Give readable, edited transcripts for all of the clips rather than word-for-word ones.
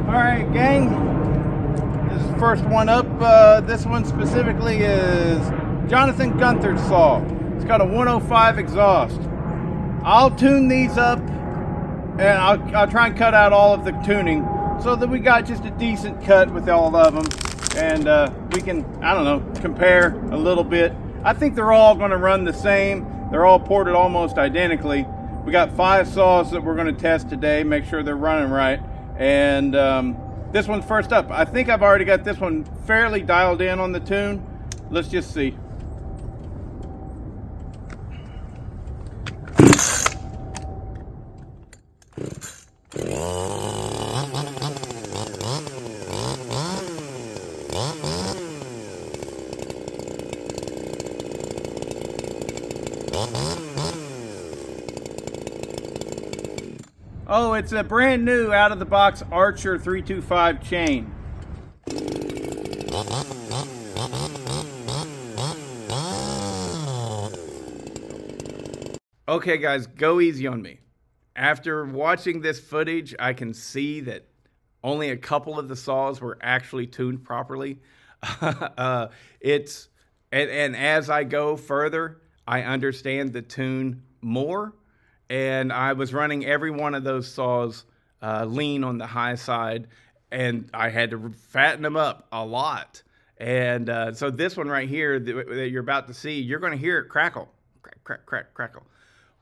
Alright, gang, this is the first one up. This one specifically is Jonathan Gunther's saw. It's got a 105 exhaust. I'll tune these up, and I'll try and cut out all of the tuning so that we got just a decent cut with all of them, and we can, I don't know, compare a little bit. I think they're all going to run the same. They're all ported almost identically. We got 5 saws that we're going to test today, make sure they're running right. And this one's first up. I think I've already got this one fairly dialed in on the tune. Let's just see. Oh, it's a brand new out of the box Archer 325 chain. Okay guys, go easy on me. After watching this footage, I can see that only a couple of the saws were actually tuned properly. And as I go further, I understand the tune more. And I was running every one of those saws lean on the high side, and I had to fatten them up a lot. And so this one right here that you're about to see, you're going to hear it crackle. Crack, crack, crack, crackle.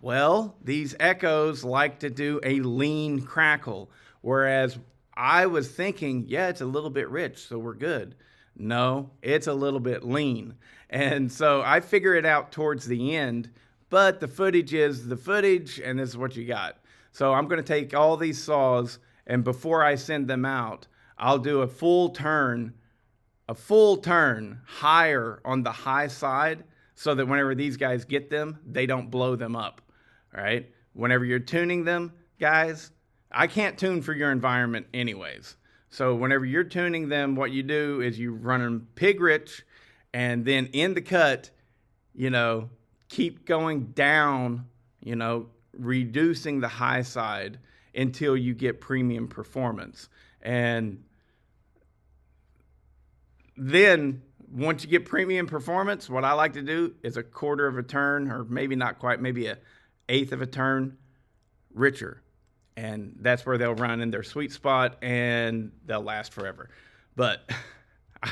Well, these Echoes like to do a lean crackle, whereas I was thinking, yeah, it's a little bit rich, so we're good. No, it's a little bit lean. And so I figure it out towards the end. But the footage is the footage, and this is what you got. So I'm going to take all these saws, and before I send them out, I'll do a full turn higher on the high side so that whenever these guys get them, they don't blow them up. All right? Whenever you're tuning them, guys, I can't tune for your environment anyways. So whenever you're tuning them, what you do is you run them pig rich, and then in the cut, keep going down, reducing the high side until you get premium performance. And then once you get premium performance, what I like to do is a quarter of a turn, or maybe not quite, maybe an eighth of a turn richer. And that's where they'll run in their sweet spot and they'll last forever. But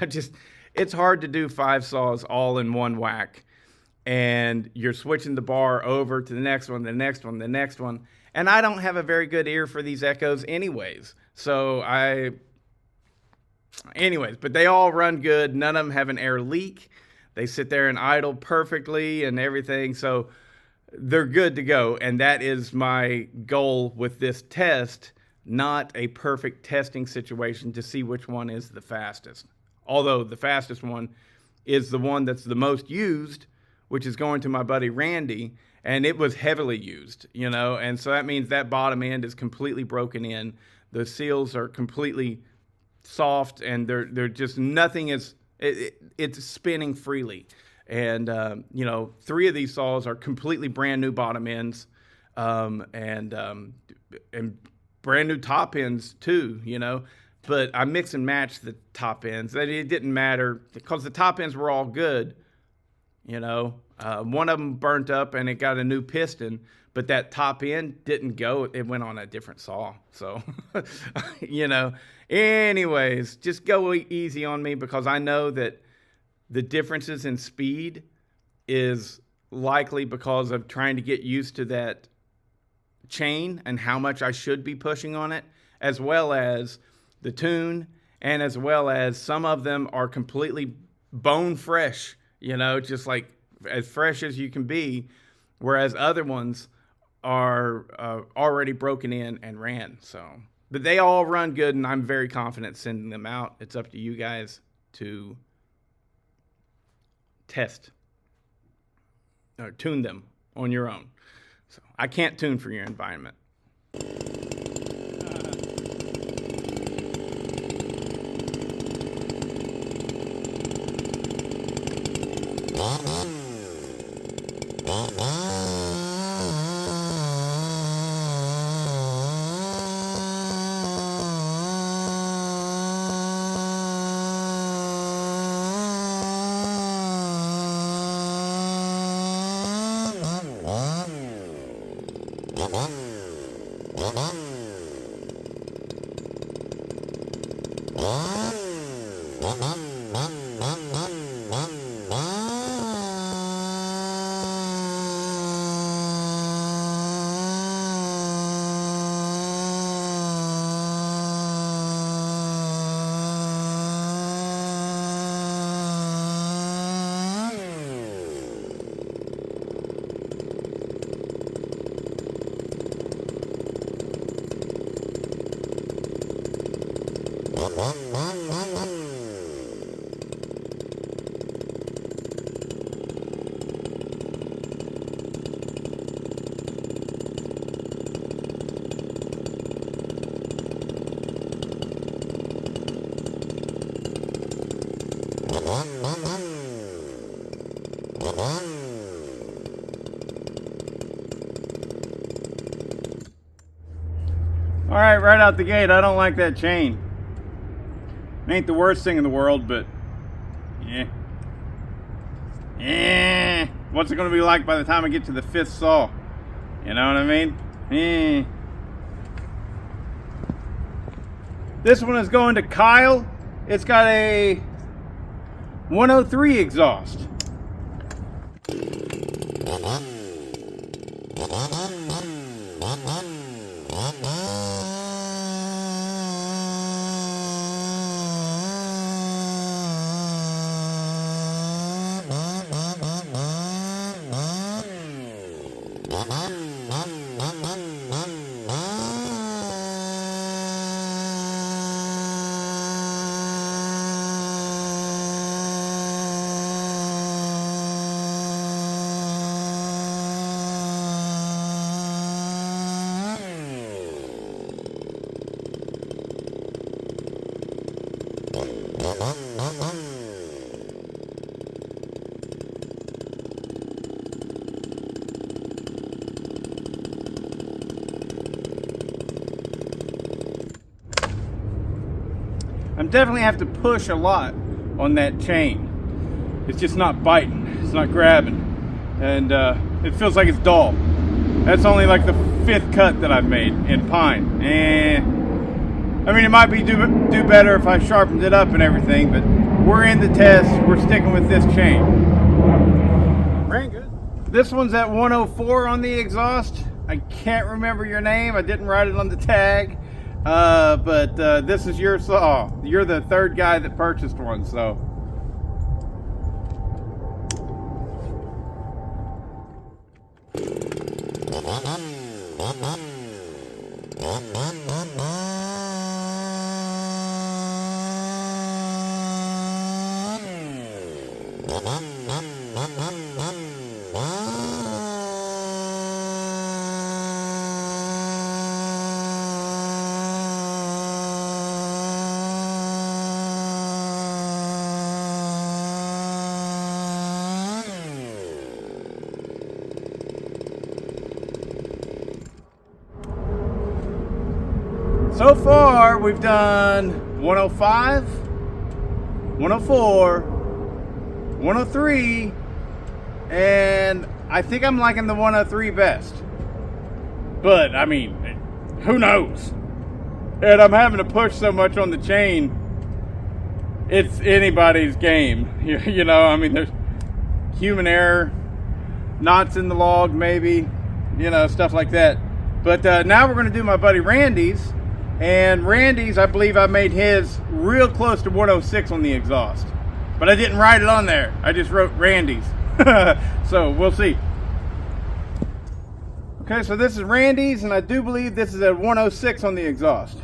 it's hard to do 5 saws all in one whack. And you're switching the bar over to the next one, the next one, the next one. And I don't have a very good ear for these Echoes anyways. But they all run good. None of them have an air leak. They sit there and idle perfectly and everything. So they're good to go. And that is my goal with this test, not a perfect testing situation to see which one is the fastest. Although the fastest one is the one that's the most used, which is going to my buddy Randy, and it was heavily used, and so that means that bottom end is completely broken in. The seals are completely soft, and they're just nothing is, it's spinning freely. And, 3 of these saws are completely brand new bottom ends, and brand new top ends too, but I mix and match the top ends. It didn't matter because the top ends were all good. One of them burnt up and it got a new piston, but that top end didn't go. It went on a different saw. So, anyways, just go easy on me because I know that the differences in speed is likely because of trying to get used to that chain and how much I should be pushing on it, as well as the tune, and as well as some of them are completely bone fresh. Just like as fresh as you can be, whereas other ones are already broken in and ran. So, but they all run good, and I'm very confident sending them out. It's up to you guys to test or tune them on your own. So I can't tune for your environment. All right out the gate, I don't like that chain. It ain't the worst thing in the world, but yeah. What's it gonna be like by the time I get to the 5th saw? You know what I mean? This one is going to Kyle. It's got a 103 exhaust. I'm definitely have to push a lot on that chain. It's just not biting, it's not grabbing, and it feels like it's dull. That's only like the 5th cut that I've made in pine. I mean, it might be do better if I sharpened it up and everything, but we're in the test. We're sticking with this chain. Ran good. This one's at 104 on the exhaust. I can't remember your name. I didn't write it on the tag. But this is your saw. You're the 3rd guy that purchased one, so. So far, we've done 105, 104, 103, and I think I'm liking the 103 best. But, I mean, who knows? And I'm having to push so much on the chain, it's anybody's game. You know, I mean, there's human error, knots in the log maybe, you know, stuff like that. But now we're going to do my buddy Randy's. And Randy's, I believe I made his real close to 106 on the exhaust. But I didn't write it on there. I just wrote Randy's. So we'll see. Okay, so this is Randy's, and I do believe this is at 106 on the exhaust.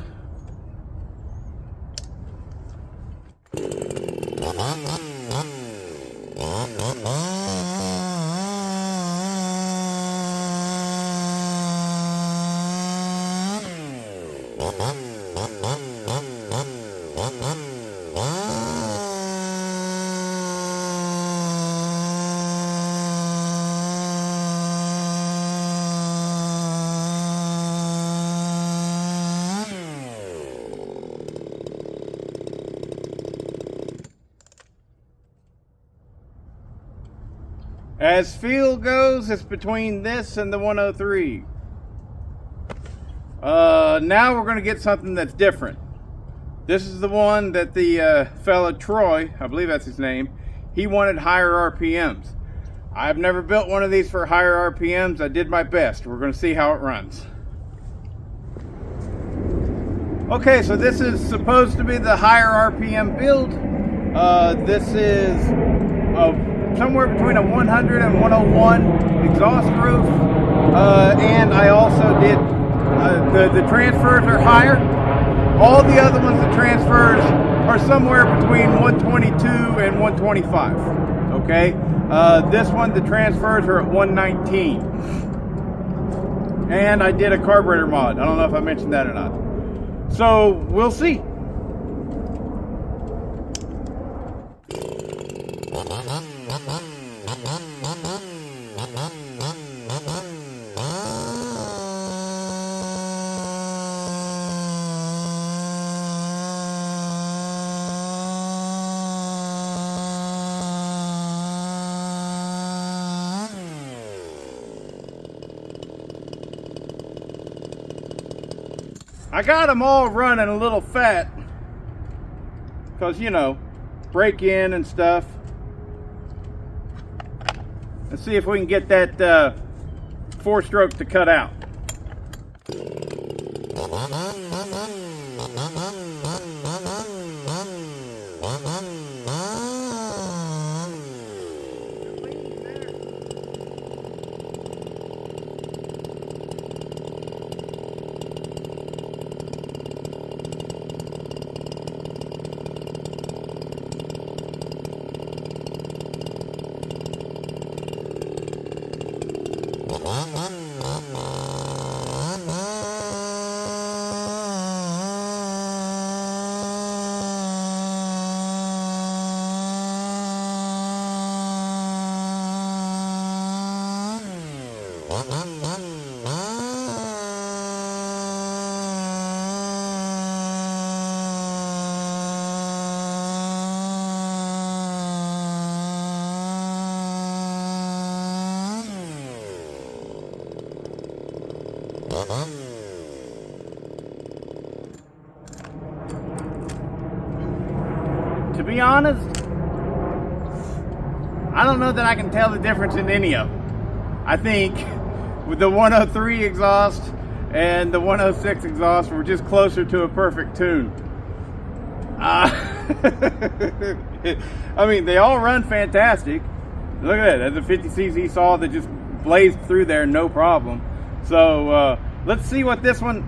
As feel goes, it's between this and the 103. Now we're going to get something that's different. This is the one that the fella Troy, I believe that's his name, he wanted higher RPMs. I've never built one of these for higher RPMs. I did my best. We're going to see how it runs. Okay, so this is supposed to be the higher RPM build. This is somewhere between a 100 and 101 exhaust roof. And I also did, the transfers are higher. All the other ones, the transfers are somewhere between 122 and 125. Okay, this one, the transfers are at 119. And I did a carburetor mod. I don't know if I mentioned that or not. So we'll see. I got them all running a little fat because, you know, break in and stuff. Let's see if we can get that 4-stroke to cut out. To be honest, I don't know that I can tell the difference in any of them. I think with the 103 exhaust and the 106 exhaust, we're just closer to a perfect tune. I mean, they all run fantastic. Look at that, that's a 50cc saw that just blazed through there, no problem. So let's see what this one,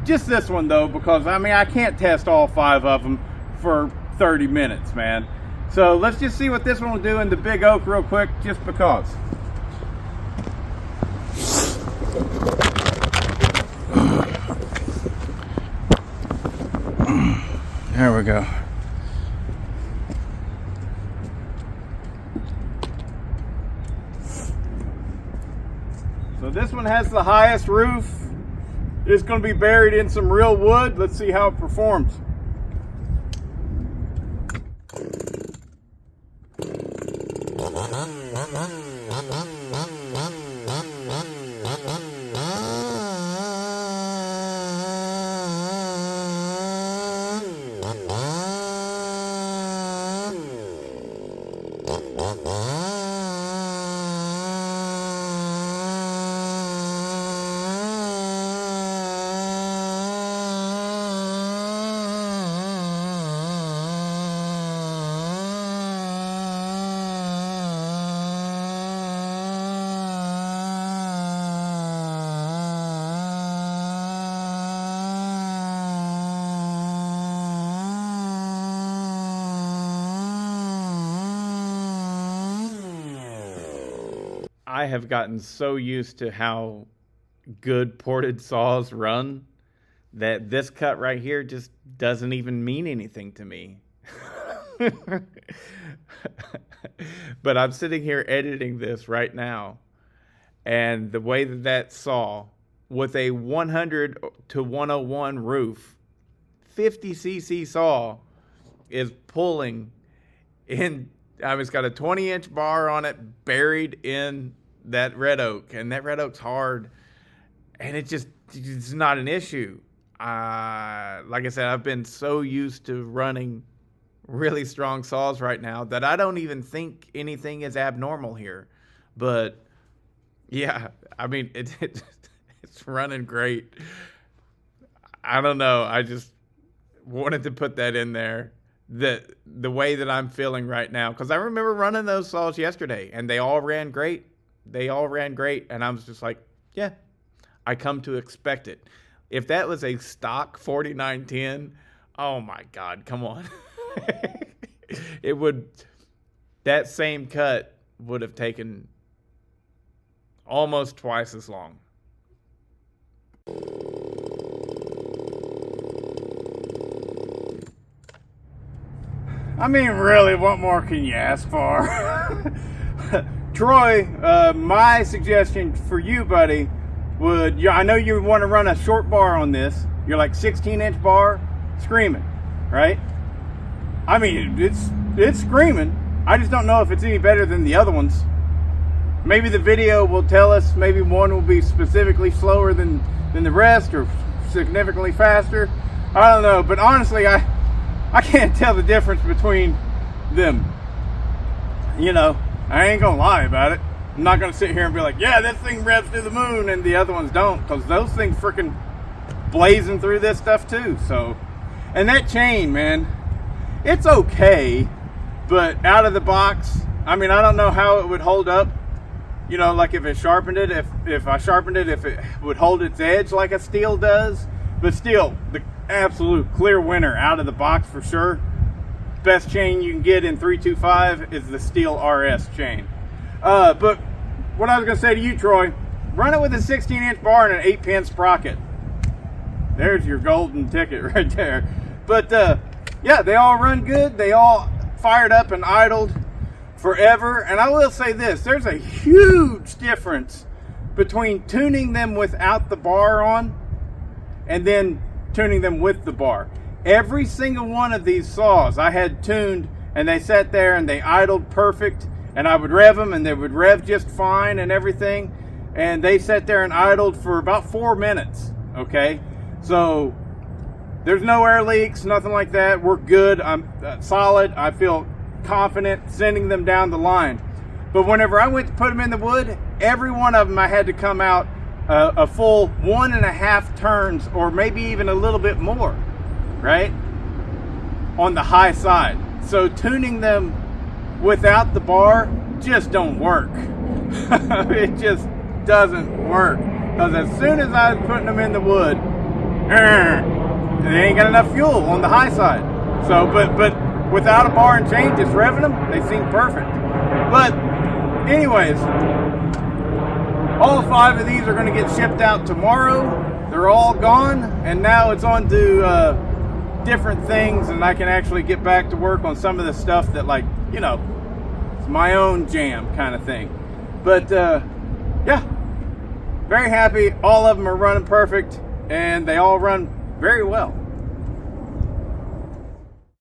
just this one though, because I mean, I can't test all 5 of them for 30 minutes, man. So let's just see what this one will do in the Big Oak real quick, just because. There we go. So this one has the highest roof. It's going to be buried in some real wood. Let's see how it performs. I have gotten so used to how good ported saws run that this cut right here just doesn't even mean anything to me. But I'm sitting here editing this right now, and the way that that saw with a 100 to 101 roof, 50cc saw is pulling in. I mean, it's got a 20-inch bar on it buried in that red oak, and that red oak's hard, and it's not an issue. like I said, I've been so used to running really strong saws right now that I don't even think anything is abnormal here. But yeah, I mean, it's running great. I don't know. I just wanted to put that in there. The way that I'm feeling right now, because I remember running those saws yesterday and they all ran great. And I was just like, yeah, I come to expect it. If that was a stock 4910, oh my God, come on. That same cut would have taken almost twice as long. I mean, really, what more can you ask for? Troy, my suggestion for you, buddy, I know you want to run a short bar on this. You're like 16-inch bar, screaming, right? I mean, it's screaming. I just don't know if it's any better than the other ones. Maybe the video will tell us. Maybe one will be specifically slower than the rest, or significantly faster. I don't know, but honestly, I can't tell the difference between them. You know, I ain't gonna lie about it. I'm not gonna sit here and be like, yeah, this thing revs to the moon and the other ones don't, because those things freaking blazing through this stuff too. So, and that chain, man, it's okay, but out of the box, I mean, I don't know how it would hold up. You know, like if it sharpened it, if I sharpened it, if it would hold its edge like a steel does. But still, the absolute clear winner out of the box for sure. Best chain you can get in 325 is the Steel RS chain. But what I was gonna say to you, Troy, run it with a 16-inch bar and an 8-pin sprocket. There's your golden ticket right there. But yeah, they all run good. They all fired up and idled forever. And I will say this, there's a huge difference between tuning them without the bar on and then tuning them with the bar. Every single one of these saws I had tuned, and they sat there and they idled perfect, and I would rev them and they would rev just fine and everything, and they sat there and idled for about 4 minutes. Okay, so there's no air leaks, nothing like that. We're good. I'm solid. I feel confident sending them down the line. But whenever I went to put them in the wood, every one of them I had to come out a full 1.5 turns, or maybe even a little bit more, right, on the high side. So tuning them without the bar just don't work. It just doesn't work, because as soon as I was putting them in the wood, they ain't got enough fuel on the high side. So but without a bar and chain, just revving them, they seem perfect. But anyways, all 5 of these are going to get shipped out tomorrow. They're all gone, and now it's on to different things, and I can actually get back to work on some of the stuff that, like, you know, it's my own jam kind of thing. But yeah, very happy. All of them are running perfect, and they all run very well.